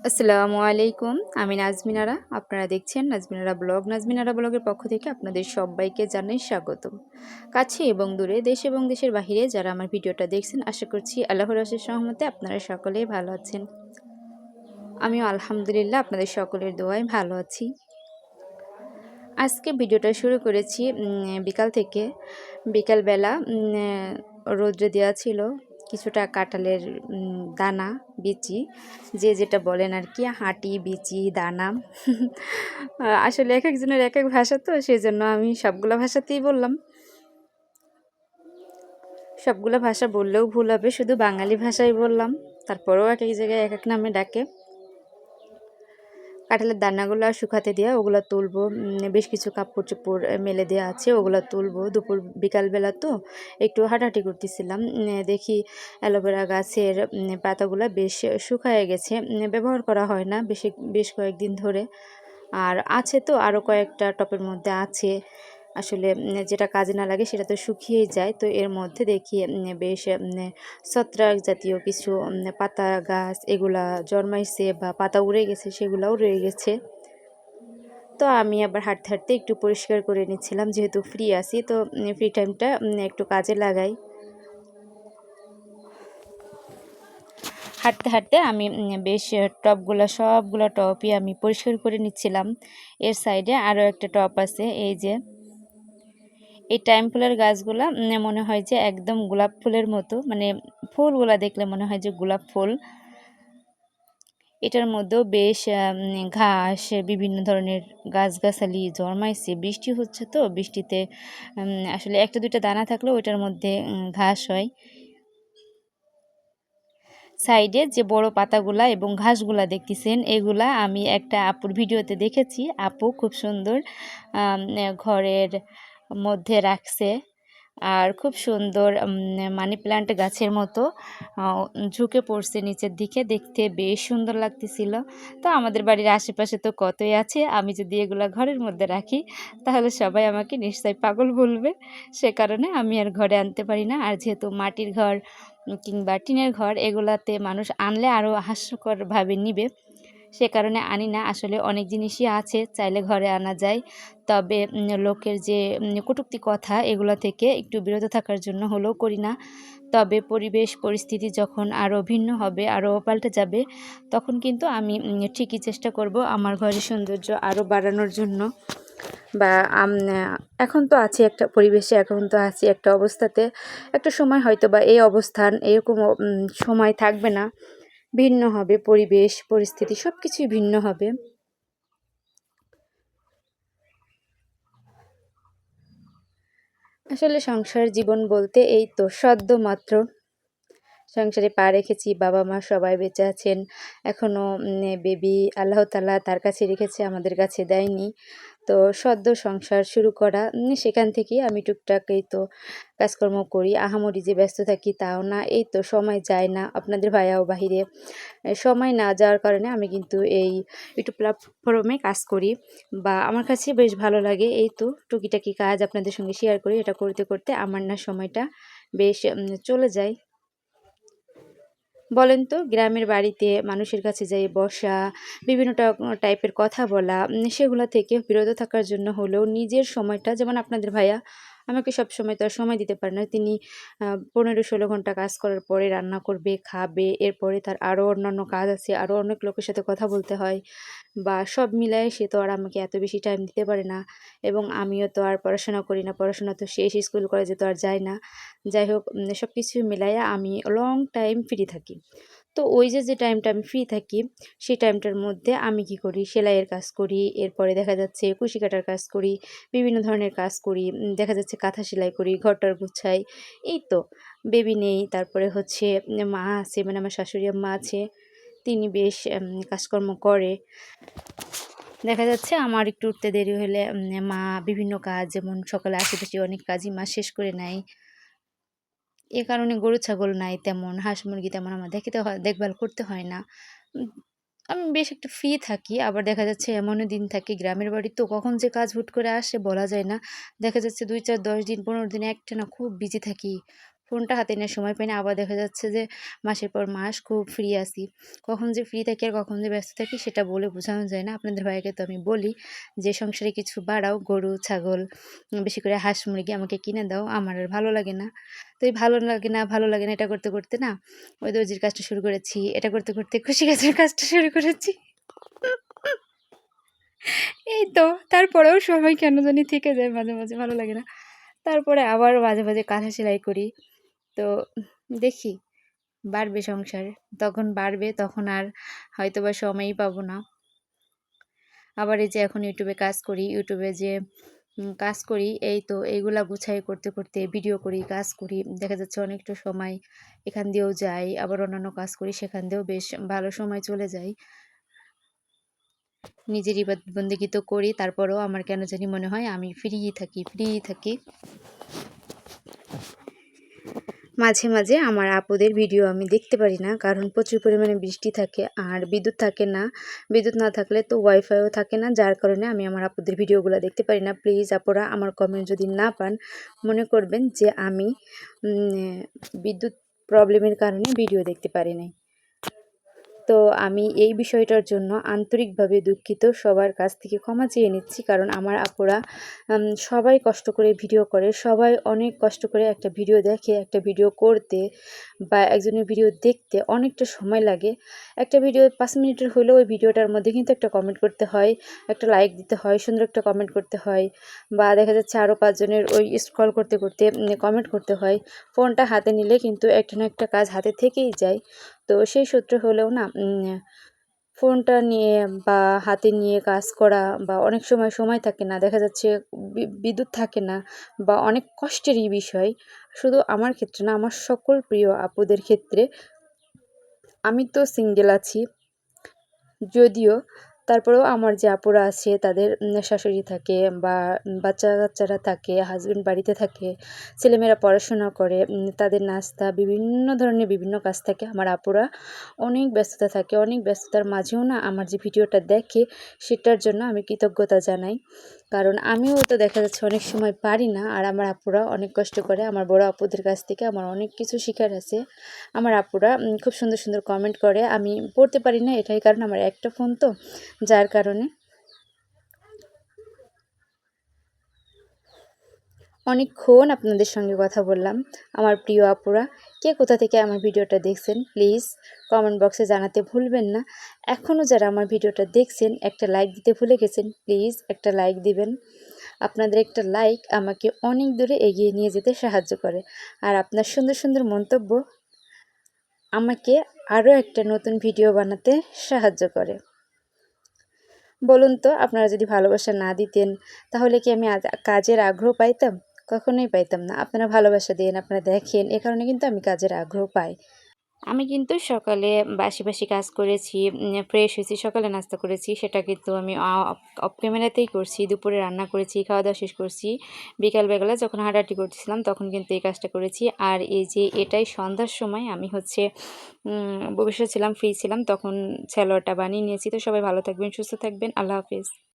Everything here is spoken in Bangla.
আসসালামু আলাইকুম। আমি নাজমিনারা। আপনারা দেখছেন নাজমিনারা ব্লগ। নাজমিনারা ব্লগের পক্ষ থেকে আপনাদের সবাইকে জানাই স্বাগতম। কাছে এবং দূরে, দেশ এবং দেশের বাহিরে যারা আমার ভিডিওটা দেখছেন, আশা করছি আল্লাহর অশেষ রহমতে আপনারা সকলেই ভালো আছেন। আমিও আলহামদুলিল্লাহ আপনাদের সকলের দোয়ায় ভালো আছি। আজকে ভিডিওটা শুরু করেছি বিকাল থেকে। বিকালবেলা রৌদ্র দেওয়া ছিল, কিছুটা কাঁঠালের দানা বিচি, যে যেটা বলেন আর কি, হাঁটি বিচি দানা। আসলে এক একজনের এক এক ভাষা, তো সেই জন্য আমি সবগুলো ভাষাতেই বললাম। সবগুলো ভাষা বললেও ভুল হবে, শুধু বাঙালি ভাষায় বললাম। তারপরেও এক এক জায়গায় এক এক নামে ডাকে। কাঁঠালের দানাগুলো শুকাতে দেওয়া, ওগুলো তুলবো। বেশ কিছু কাপড় চোপড় মেলে দেওয়া আছে, ওগুলো তুলবো। বিকালবেলা তো একটু হাঁটাহাঁটি করতেছিলাম, দেখি অ্যালোভেরা গাছের পাতাগুলো বেশ শুকায় গেছে, ব্যবহার করা হয় না বেশ কয়েকদিন ধরে। আর আছে তো আরও কয়েকটা টপের মধ্যে আছে, আসলে যেটা কাজে না লাগে সেটা তো শুকিয়েই যায়। তো এর মধ্যে দেখি বেশ ছত্রাক জাতীয় কিছু পাতা গাছ এগুলা জন্মাইছে বা পাতা উড়ে গেছে, সেগুলাও রয়ে গেছে। তো আমি আবার হাঁটতে হাঁটতে একটু পরিষ্কার করে নিচ্ছিলাম, যেহেতু ফ্রি আছি, তো ফ্রি টাইমটা একটু কাজে লাগাই। হাঁটতে হাঁটতে আমি বেশ সবগুলো টপই আমি পরিষ্কার করে নিচ্ছিলাম। এর সাইডে আরও একটা টপ আছে, এই যে এই টাইম ফুলের গাছগুলা মনে হয় যে একদম গোলাপ ফুলের মতো, মানে ফুলগুলা দেখলে মনে হয় যে গোলাপ ফুল। এটার মধ্যেও বেশ ঘাস, বিভিন্ন ধরনের গাছগাছালি জন্মাইছে। বৃষ্টি হচ্ছে তো, বৃষ্টিতে আসলে একটা দুইটা দানা থাকলেও ওইটার মধ্যে ঘাস হয়। সাইডে যে বড় পাতাগুলা এবং ঘাসগুলা দেখতেছেন, এগুলা আমি একটা আপুর ভিডিওতে দেখেছি। আপু খুব সুন্দর ঘরের মধ্যে রাখছে, আর খুব সুন্দর মানি প্ল্যান্ট গাছের মতো ঝুঁকে পড়ছে নিচের দিকে, দেখতে বেশ সুন্দর লাগতেছিল। তো আমাদের বাড়ির আশেপাশে তো কতই আছে, আমি যদি এগুলা ঘরের মধ্যে রাখি তাহলে সবাই আমাকে নিশ্চয়ই পাগল বলবে। সে কারণে আমি আর ঘরে আনতে পারি না। আর যেহেতু মাটির ঘর কিংবা টিনের ঘর, এগুলাতে মানুষ আনলে আরও হাস্যকরভাবে নিবে, সে কারণে আনি না। আসলে অনেক জিনিসই আছে চাইলে ঘরে আনা যায়, তবে লোকের যে কটূক্তি কথা, এগুলো থেকে একটু বিরত থাকার জন্য হলেও করি না। তবে পরিবেশ পরিস্থিতি যখন আরও ভিন্ন হবে, আরও পাল্টে যাবে, তখন কিন্তু আমি ঠিকই চেষ্টা করব আমার ঘরের সৌন্দর্য আরও বাড়ানোর জন্য। বা এখন তো আছি একটা পরিবেশে, এখন তো আছি একটা অবস্থাতে, একটা সময় হয়তো বা এই অবস্থান এরকম সময় থাকবে না, ভিন্ন হবে পরিবেশ পরিস্থিতি, সব কিছুই ভিন্ন হবে। আসলে সংসার জীবন বলতে এই তো সদ্য মাত্র সংসারে পা রেখেছি, বাবা মা সবাই বেঁচে আছেন এখনও। বেবি আল্লাহ তাআলা তার কাছে রেখেছে, আমাদের কাছে দেয়নি। তো সদ্য সংসার শুরু করা, সেখান থেকেই আমি টুকটাক এই তো কাজকর্ম করি। আহামরি যে ব্যস্ত থাকি তাও না, এই তো সময় যায় না। আপনাদের ভাইয়াও বাহিরে, সময় না যাওয়ার কারণে আমি কিন্তু এই ইউটিউব প্ল্যাটফর্মে কাজ করি, বা আমার কাছে বেশ ভালো লাগে। এই তো টুকিটাকি কাজ আপনাদের সঙ্গে শেয়ার করি, এটা করতে করতে আমার না সময়টা বেশ চলে যায়। বলেন তো, গ্রামের বাড়িতে মানুষের কাছে যাই বসা, বিভিন্ন টাইপের কথা বলা, সেগুলো থেকে বিরত থাকার জন্য হলেও নিজের সময়টা, যেমন আপনাদের ভাইয়া আমাকে সবসময় তো আর সময় দিতে পারে না। তিনি 15-16 ঘন্টা কাজ করার পরে রান্না করবে, খাবে, এরপরে তার আরও অন্যান্য কাজ আছে, আরও অনেক লোকের সাথে কথা বলতে হয়, বা সব মিলায়ে সে তো আর আমাকে এত বেশি টাইম দিতে পারে না। এবং আমিও তো আর পড়াশোনা করি না, পড়াশোনা তো শেষ, স্কুল কলেজে তো আর যাই না। যাই হোক, সব কিছু মিলাইয়া আমি লং টাইম ফ্রি থাকি। তো ওই যে টাইমটা আমি ফ্রি থাকি, সেই টাইমটার মধ্যে আমি কি করি, সেলাইয়ের কাজ করি, এরপরে দেখা যাচ্ছে কুশি কাটার কাজ করি, বিভিন্ন ধরনের কাজ করি, দেখা যাচ্ছে কাঁথা সেলাই করি, ঘরটার গুছাই। এই তো বেবি নেই, তারপরে হচ্ছে মা আছে, মানে আমার শাশুড়ি আম্মা আছে, তিনি বেশ কাজকর্ম করে। দেখা যাচ্ছে আমার একটু উঠতে দেরি হলে মা বিভিন্ন কাজ, যেমন সকালে আশেপাশে অনেক কাজই মা শেষ করে নেয়। এ কারণে গরু ছাগল নাই তেমন, হাঁস মুরগি তেমন আমার দেখভাল করতে হয় না। উম আমি বেশ একটু ফ্রি থাকি। আবার দেখা যাচ্ছে এমনও দিন থাকে, গ্রামের বাড়ি তো কখন যে কাজ হুট করে আসে বলা যায় না। দেখা যাচ্ছে 2, 4, 10 দিন 15 দিন একটানা খুব বিজি থাকি। ফোনটা হাতে নেওয়ার সময় পাই না। আবার দেখা যাচ্ছে যে মাসের পর মাস খুব ফ্রি আছি। কখন যে ফ্রি থাকি আর কখন যে ব্যস্ত থাকি সেটা বলে বোঝানো যায় না। আপনাদের ভাইয়াকে তো আমি বলি যে, "সংসারে কিছু বাড়াও, গরু, ছাগল, বেশি করে হাঁস, মুরগি আমাকে কিনে দাও। আমার আর ভালো লাগে না।" তো এই ভালো লাগে না, ভালো লাগে না এটা করতে, করতে না ওই দর্জির কাজটা শুরু করেছি। এটা করতে, করতে কুশি কাচের কাজটা শুরু করেছি। এই তো তারপরেও সময় কেন জানি থেকে যায় মাঝে, মাঝে ভালো লাগে না। তারপরে আবার মাঝে, মাঝে কাঁথা সেলাই করি। তো দেখি বাড়বে সংসার। তখন বাড়বে, তখন আর হয়তোবা সময়ই পাবো না। আবার এই যে এখন ইউটিউবে কাজ করি। ইউটিউবে যে কাজ করি এই তো এইগুলা গুছাই করতে, করতে ভিডিও করি, কাজ করি। দেখা যাচ্ছে অনেকটা সময় এখান দিয়েও যায়। আবার অন্যান্য কাজ করি সেখান দিয়েও বেশ ভালো সময় চলে যায়। নিজের ইবাদত বন্দেগী তো করি, তারপরেও আমার কেন জানি মনে হয় আমি ফ্রিই থাকি, ফ্রিই থাকি। মাঝে, মাঝে আমার আপুদের ভিডিও আমি দেখতে পারি না, কারণ প্রচুর পরিমাণে বৃষ্টি থাকে আর বিদ্যুৎ থাকে না। বিদ্যুৎ না থাকলে তো ওয়াইফাইও থাকে না, যার কারণে আমি আমার আপুদের ভিডিওগুলো দেখতে পারি না। প্লিজ আপুরা আমার কমেন্ট যদি না পান, মনে করবেন যে আমি বিদ্যুৎ প্রবলেমের কারণে ভিডিও দেখতে পারি নাই। তো আমি এই বিষয়টার জন্য আন্তরিকভাবে দুঃখিত, সবার কাছ থেকে ক্ষমা চেয়ে নিচ্ছি। কারণ আমার আপুরা সবাই কষ্ট করে ভিডিও করে, সবাই অনেক কষ্ট করে একটা ভিডিও দেখে, একটা ভিডিও করতে বা একজনের ভিডিও দেখতে অনেকটা সময় লাগে। একটা ভিডিও 5 মিনিটের হলেও ওই ভিডিওটার মধ্যে কিন্তু একটা কমেন্ট করতে হয়, একটা লাইক দিতে হয়, সুন্দর একটা কমেন্ট করতে হয়, বা দেখা যাচ্ছে আরও 5 জনের ওই স্ক্রল করতে, করতে কমেন্ট করতে হয়। ফোনটা হাতে নিলে কিন্তু একটা না একটা কাজ হাতে থেকেই যায়। তো সেই সূত্রে হলেও না ফোনটা নিয়ে বা হাতে নিয়ে কাজ করা, বা অনেক সময় সময় থাকে না, দেখা যাচ্ছে বিদ্যুৎ থাকে না, বা অনেক কষ্টেরই বিষয়। শুধু আমার ক্ষেত্রে না, আমার সকল প্রিয় আপুদের ক্ষেত্রে। আমি তো সিঙ্গেল আছি যদিও, তারপরেও আমার যে আপুরা আছে তাদের শাশুড়ি থাকে বা বাচ্চা-কাচ্চারা থাকে, হাসব্যান্ড বাড়িতে থাকে, ছেলেমেয়েরা পড়াশোনা করে, তাদের নাস্তা বিভিন্ন ধরনের বিভিন্ন কাজ থাকে। আমার আপুরা অনেক ব্যস্ততা থাকে, অনেক ব্যস্ততার মাঝেও না আমার যে ভিডিওটা দেখে সেটার জন্য আমি কৃতজ্ঞতা জানাই। কারণ আমিও তো দেখা যাচ্ছে অনেক সময় পারি না, আর আমার আপুরা অনেক কষ্ট করে। আমার বড় আপুদের কাছ থেকে আমার অনেক কিছু শিখার আছে। আমার আপুরা খুব সুন্দর, সুন্দর কমেন্ট করে। আমি পড়তে পারি না, এটাই কারণ আমার একটা ফোন তো, যার কারণে। অনেকক্ষণ আপনাদের সঙ্গে কথা বললাম। আমার প্রিয় আপুরা, কে কোথা থেকে আমার ভিডিওটা দেখছেন প্লিজ কমেন্ট বক্সে জানাতে ভুলবেন না। এখনও যারা আমার ভিডিওটা দেখছেন একটা লাইক দিতে ভুলে গেছেন, প্লিজ একটা লাইক দিবেন। আপনাদের একটা লাইক আমাকে অনেক দূরে এগিয়ে নিয়ে যেতে সাহায্য করে। আর আপনার সুন্দর, সুন্দর মন্তব্য আমাকে আরও একটা নতুন ভিডিও বানাতে সাহায্য করে। বলুন তো, আপনারা যদি ভালোবাসা না দিতেন তাহলে কি আমি কাজের আগ্রহ পাইতাম? কখনোই পাইতাম না। আপনারা ভালোবাসা দেন, আপনারা দেখেন, এ কারণে কিন্তু আমি কাজের আগ্রহ পাই। আমি কিন্তু সকালে বাসি, বাসি কাজ করেছি, ফ্রেশ হয়েছি, সকালে নাস্তা করেছি। সেটা কিন্তু আমি অফ ক্যামেরাতেই করছি। দুপুরে রান্না করেছি, খাওয়া-দাওয়া শেষ করছি। বিকালবেলা যখন হাঁটাহাঁটি করতেছিলাম তখন কিন্তু এই কাজটা করেছি। আর এই যে এটাই সন্ধ্যার সময় আমি হচ্ছে বসে ছিলাম, ফ্রি ছিলাম, তখন সালোয়ারটা বানিয়ে নিয়েছি। তো সবাই ভালো থাকবেন, সুস্থ থাকবেন। আল্লাহ হাফেজ।